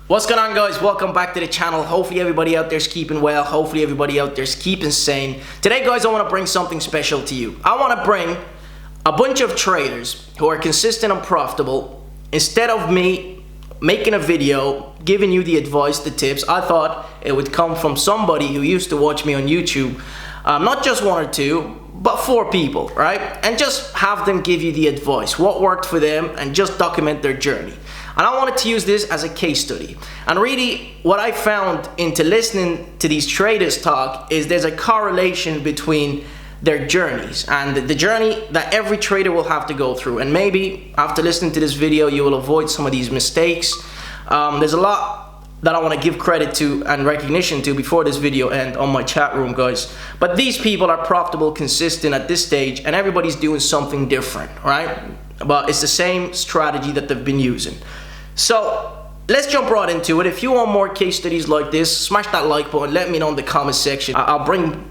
What's going on, guys? Welcome back to the channel. Hopefully everybody out there's keeping well. Hopefully everybody out there's keeping sane. Today, guys, I want to bring something special to you. I want to bring a bunch of traders who are consistent and profitable. Instead of me making a video giving you the advice, the tips, I thought it would come from somebody who used to watch me on YouTube. Not just one or two, but 4 people, right? And just have them give you the advice, what worked for them, and just document their journey. And I wanted to use this as a case study. And really, what I found into listening to these traders talk is there's a correlation between their journeys and the journey that every trader will have to go through. And maybe after listening to this video, you will avoid some of these mistakes. There's a lot that I want to give credit to and recognition to before this video ends on my chat room, guys. But these people are profitable, consistent at this stage, and everybody's doing something different, right? But it's the same strategy that they've been using. So let's jump right into it. If you want more case studies like this, smash that like button. Let me know in the comment section. I'll bring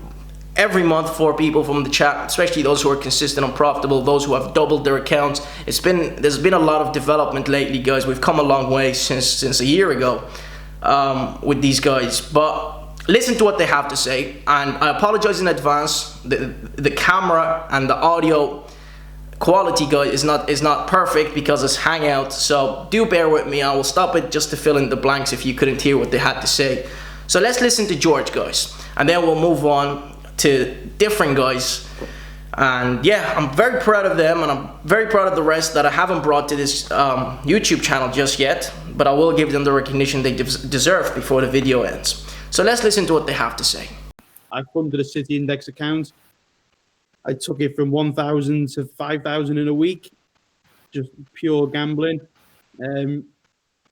every month 4 people from the chat, especially those who are consistent and profitable, those who have doubled their accounts. There's been a lot of development lately, guys. We've come a long way since a year ago with these guys. But listen to what they have to say, and I apologize in advance. The camera and the audio quality, guys, is not perfect because it's Hangout, so do bear with me. I will stop it just to fill in the blanks if you couldn't hear what they had to say. So let's listen to George, guys, and then we'll move on to different guys. And yeah, I'm very proud of them, and I'm very proud of the rest that I haven't brought to this YouTube channel just yet, but I will give them the recognition they deserve before the video ends. So let's listen to what they have to say. I funded a City Index account. I took it from 1,000 to 5,000 in a week, just pure gambling.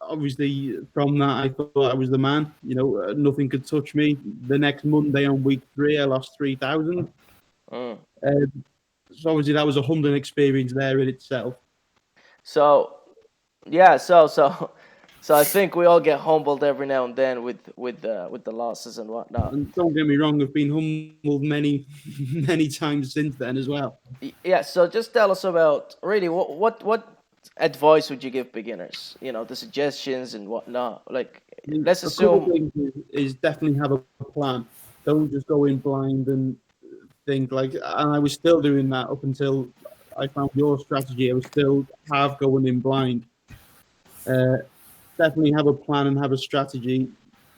Obviously, from that, I thought I was the man. You know, nothing could touch me. The next Monday on week 3, I lost 3,000. So obviously, that was a humbling experience there in itself. So, yeah, so I think we all get humbled every now and then with the losses and whatnot. And don't get me wrong, I've been humbled many times since then as well. Yeah, so just tell us about really what advice would you give beginners? You know, the suggestions and whatnot. Like, let's assume is definitely have a plan. Don't just go in blind and think like. And I was still doing that up until I found your strategy. I was still half going in blind. Definitely have a plan and have a strategy.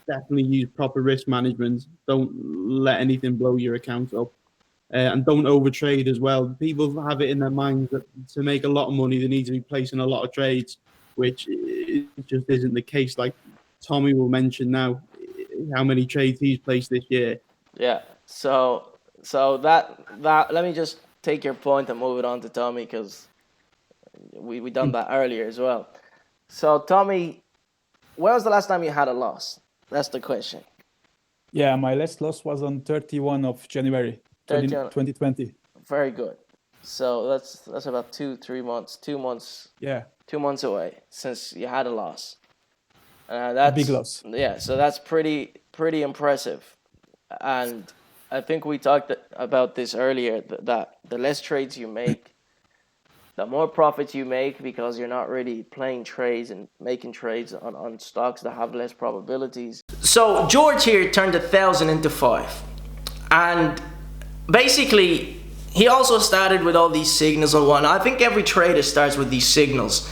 Definitely use proper risk management. Don't let anything blow your account up. And don't overtrade as well. People have it in their minds that to make a lot of money, they need to be placing a lot of trades, which just isn't the case. Like Tommy will mention now how many trades he's placed this year. Yeah. So that let me just take your point and move it on to Tommy, because we done that earlier as well. So Tommy, when was the last time you had a loss? That's the question. Yeah, my last loss was on 31 of January 2020. Very good. So that's about 2-3 months. 2 months. Yeah. 2 months away since you had a loss. That's a big loss. Yeah, so that's pretty impressive. And I think we talked about this earlier, that the less trades you make, the more profits you make, because you're not really playing trades and making trades on stocks that have less probabilities. So George here turned 1,000 into 5. And basically, he also started with all these signals and whatnot. I think every trader starts with these signals,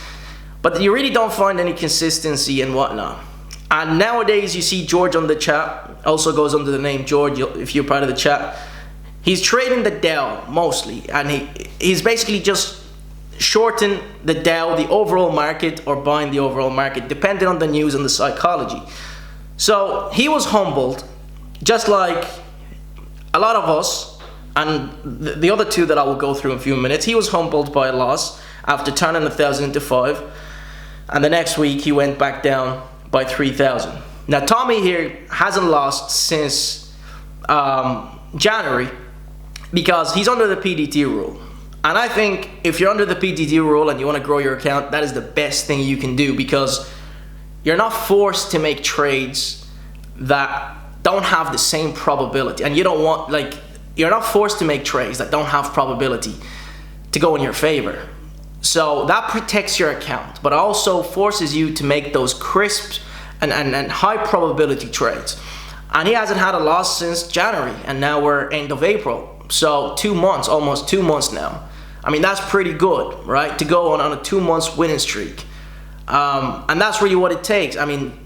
but you really don't find any consistency and whatnot. And nowadays, you see George on the chat, also goes under the name George if you're part of the chat. He's trading the Dow mostly, and he's basically just shorten the Dow, the overall market, or buying the overall market, depending on the news and the psychology. So he was humbled, just like a lot of us, and the other 2 that I will go through in a few minutes. He was humbled by a loss after turning 1,000 into 5, and the next week he went back down by 3,000. Now Tommy here hasn't lost since January because he's under the PDT rule. And I think if you're under the PDT rule and you want to grow your account, that is the best thing you can do, because you're not forced to make trades that don't have the same probability. And you don't want, like, you're not forced to make trades that don't have probability to go in your favor. So that protects your account, but also forces you to make those crisp and high probability trades. And he hasn't had a loss since January, and now we're end of April. So 2 months, almost 2 months now. I mean, that's pretty good, right? To go on a 2 months winning streak. And that's really what it takes. I mean,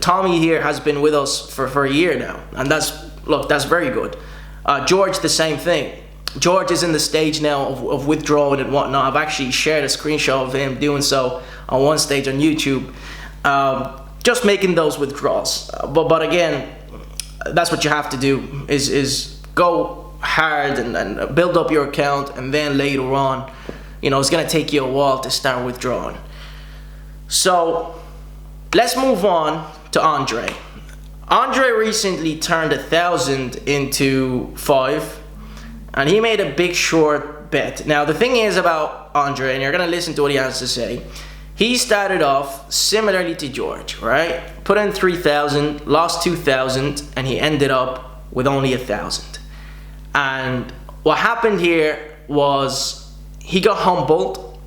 Tommy here has been with us for a year now, and that's very good. George, the same thing. George is in the stage now of withdrawing and whatnot. I've actually shared a screenshot of him doing so on one stage on YouTube, just making those withdrawals. But again, that's what you have to do is go hard and build up your account, and then later on, it's gonna take you a while to start withdrawing. So let's move on to Andre. Andre recently turned 1,000 into 5, and he made a big short bet. Now the thing is about Andre, and you're gonna listen to what he has to say. He started off similarly to George, right? Put in 3,000, lost 2,000, and he ended up with only 1,000. And what happened here was he got humbled,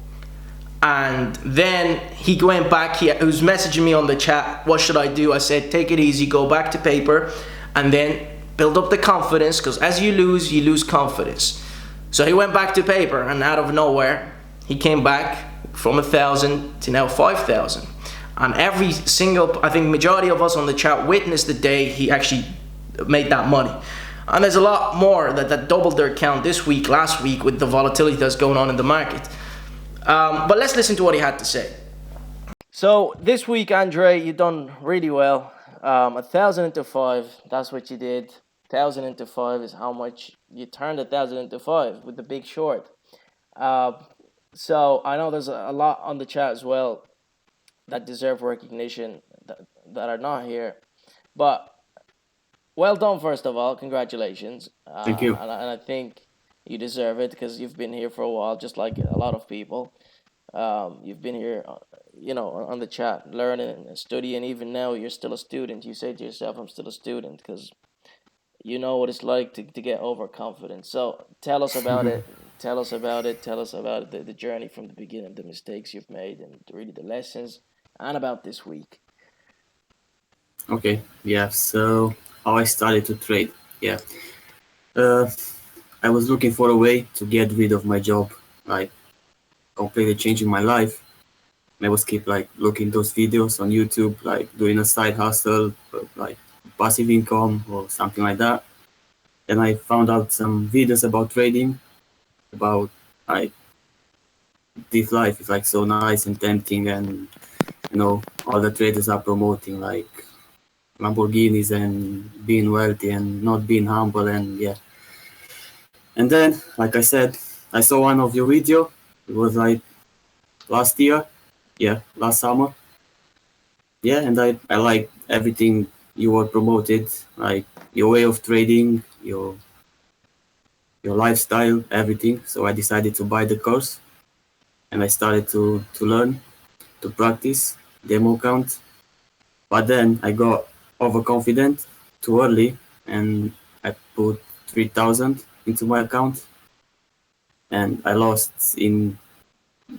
and then he went back. He was messaging me on the chat, what should I do? I said, take it easy, go back to paper, and then build up the confidence, because as you lose confidence. So he went back to paper, and out of nowhere, he came back from 1,000 to now 5,000. And every single, I think majority of us on the chat witnessed the day he actually made that money. And there's a lot more that doubled their account this week, last week, with the volatility that's going on in the market. But let's listen to what he had to say. So this week, Andre, you done really well. 1,000 into 5, that's what you did. 1,000 into 5 is how much you turned 1,000 into 5 with the big short. So I know there's a lot on the chat as well that deserve recognition that are not here. But well done, first of all. Congratulations. Thank you. And I think you deserve it because you've been here for a while, just like a lot of people. You've been here, on the chat, learning and studying. Even now, you're still a student. You say to yourself, I'm still a student, because you know what it's like to get overconfident. So tell us about it. Tell us about it. Tell us about the journey from the beginning, the mistakes you've made, and really the lessons, and about this week. Okay, yeah, so how I started to trade. Yeah. I was looking for a way to get rid of my job, like completely changing my life. I was keep like looking those videos on YouTube, like doing a side hustle, like passive income or something like that. Then I found out some videos about trading, about like this life is like so nice and tempting, and all the traders are promoting like Lamborghinis and being wealthy and not being humble, and yeah. And then, like I said, I saw one of your video. It was like last year, yeah, last summer. Yeah, and I like everything you were promoted, like your way of trading, your lifestyle, everything. So I decided to buy the course, and I started to learn, to practice demo account. But then I got overconfident too early, and I put 3,000 into my account, and I lost in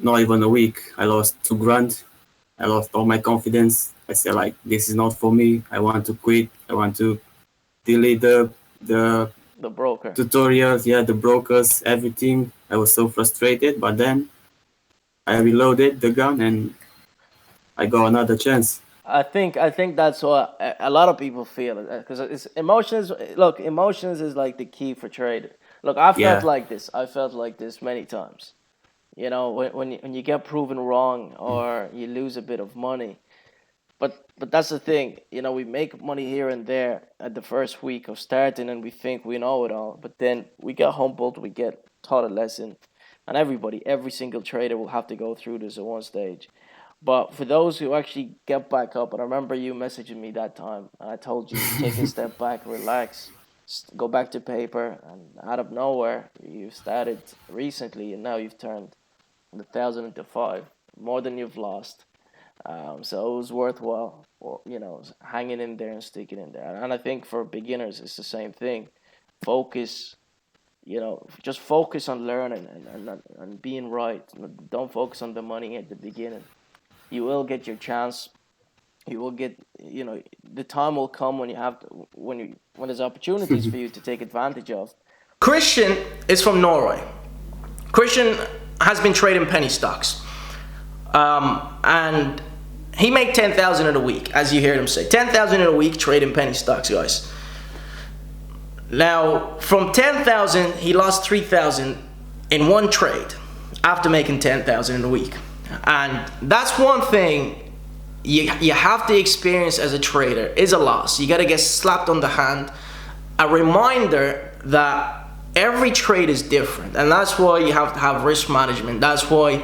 not even a week. I lost 2 grand. I lost all my confidence. I said like, this is not for me. I want to quit. I want to delete the broker tutorials, yeah, the brokers, everything. I was so frustrated, but then I reloaded the gun and I got another chance. I think that's what a lot of people feel, because it's emotions. Look, emotions is like the key for trade. Look, I felt like this. I felt like this many times. When you get proven wrong or you lose a bit of money. But that's the thing. We make money here and there at the first week of starting, and we think we know it all. But then we get humbled. We get taught a lesson, and every single trader will have to go through this at one stage. But for those who actually get back up, and I remember you messaging me that time, and I told you, take a step back, relax, go back to paper, and out of nowhere, you started recently, and now you've turned 1,000 into 5, more than you've lost. So it was worthwhile, hanging in there and sticking in there. And I think for beginners, it's the same thing. Focus, just focus on learning and being right. Don't focus on the money at the beginning. You will get your chance, You will get, the time will come when you have to, when there's opportunities for you to take advantage of. Christian is from Norway. Christian has been trading penny stocks, and he made 10,000 in a week, as you heard him say. 10,000 in a week trading penny stocks, guys. Now, from 10,000, he lost 3,000 in one trade after making 10,000 in a week. And that's one thing you have to experience as a trader, is a loss. You got to get slapped on the hand. A reminder that every trade is different. And that's why you have to have risk management. That's why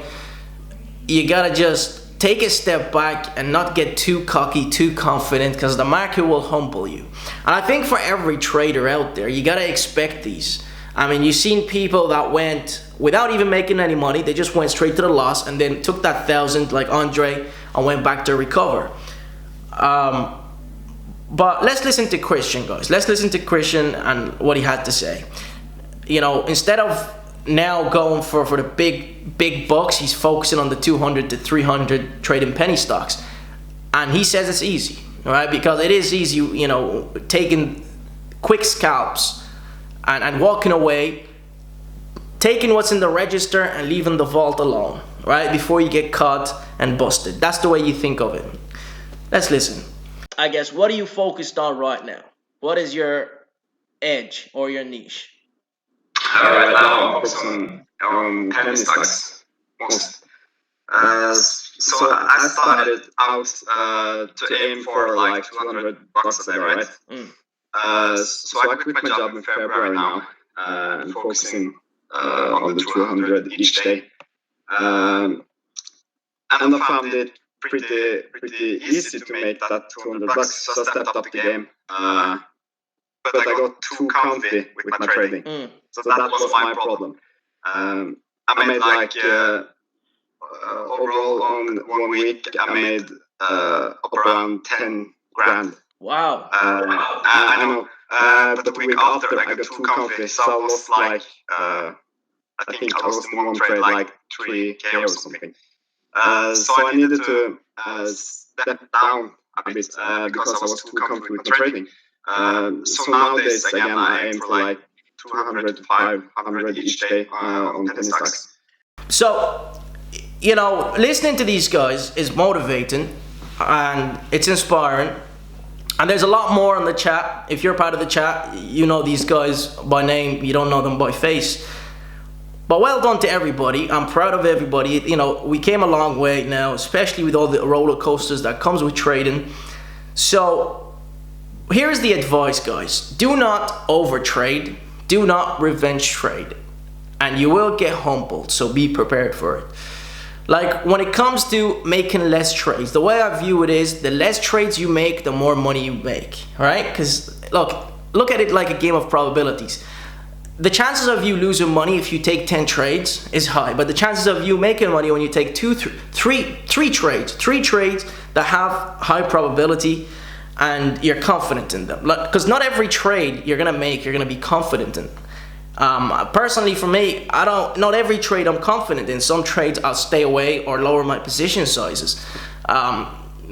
you got to just take a step back and not get too cocky, too confident, because the market will humble you. And I think for every trader out there, you got to expect these. I mean, you've seen people that went without even making any money. They just went straight to the loss and then took that 1,000 like Andre and went back to recover. But let's listen to Christian, guys. Let's listen to Christian and what he had to say. Instead of now going for the big bucks, he's focusing on the 200 to 300 trading penny stocks. And he says it's easy, right? Because it is easy, taking quick scalps and walking away, taking what's in the register and leaving the vault alone, right? Before you get caught and busted. That's the way you think of it. Let's listen. I guess, what are you focused on right now? What is your edge or your niche? Right now, I'm focusing on penny stocks most. So I started out to aim for like 200 bucks a day, right? So I quit my job in February now, and focusing on the 200 each day. And I found it pretty easy to make that 200 bucks. So I stepped up the game. But I got too comfy with my trading. So that was my problem. I made like overall on 1 week, I made up around 10 grand. Wow. I know. But the week after, I got too comfy, so I lost like I think I lost in one trade like 3K or something. So I needed to step down a bit because I was too comfy with my trading. So nowadays, again, I aim for like 200 to 500 each day on penny stocks. So, listening to these guys is motivating and it's inspiring. And there's a lot more in the chat. If you're part of the chat, you know these guys by name, you don't know them by face. But well done to everybody. I'm proud of everybody. We came a long way now, especially with all the roller coasters that comes with trading. So here's the advice, guys. Do not overtrade. Do not revenge trade. And you will get humbled, so be prepared for it. Like, when it comes to making less trades, the way I view it is, the less trades you make, the more money you make, right? Because, look at it like a game of probabilities. The chances of you losing money if you take 10 trades is high, but the chances of you making money when you take three trades that have high probability and you're confident in them. Because not every trade you're gonna make, you're gonna be confident in. Personally, for me, not every trade I'm confident in. Some trades I'll stay away or lower my position sizes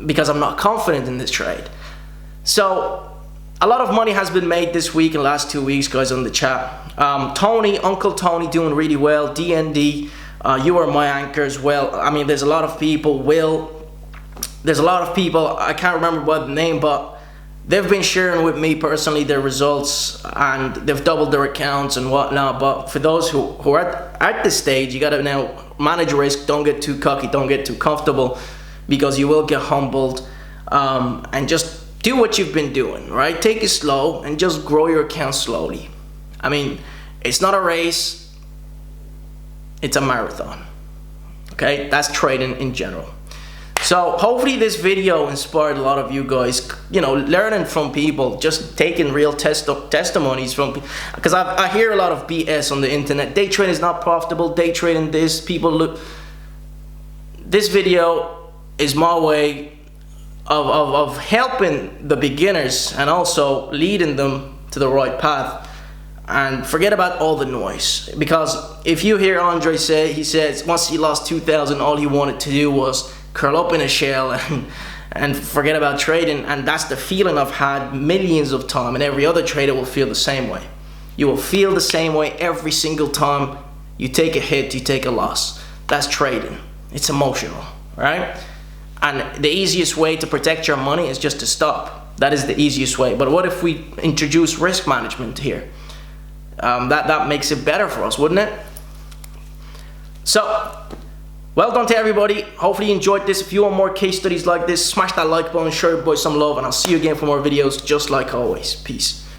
because I'm not confident in this trade. So a lot of money has been made this week and last 2 weeks, guys, on the chat. Tony, Uncle Tony, doing really well. DND, you are my anchor as well. I mean, there's a lot of people. There's a lot of people, I can't remember what the name, but they've been sharing with me personally their results and they've doubled their accounts and whatnot. But for those who are at this stage, you gotta now manage risk. Don't get too cocky, don't get too comfortable, because you will get humbled. And just do what you've been doing, right? Take it slow and just grow your account slowly. I mean, it's not a race, it's a marathon. Okay, that's trading in general. So hopefully this video inspired a lot of you guys, learning from people, just taking real testimonies from, because I hear a lot of BS on the internet. Day trading is not profitable, day trading this, people look. This video is my way of helping the beginners and also leading them to the right path. And forget about all the noise, because if you hear Andre say, he says once he lost 2,000, all he wanted to do was curl up in a shell and forget about trading. And that's the feeling I've had millions of times, and every other trader will feel the same way. You will feel the same way every single time you take a hit, you take a loss. That's trading. It's emotional, right? And the easiest way to protect your money is just to stop. That is the easiest way. But what if we introduce risk management here? That makes it better for us, wouldn't it? So, well done to everybody. Hopefully you enjoyed this. If you want more case studies like this, smash that like button, show your boys some love, and I'll see you again for more videos just like always. Peace.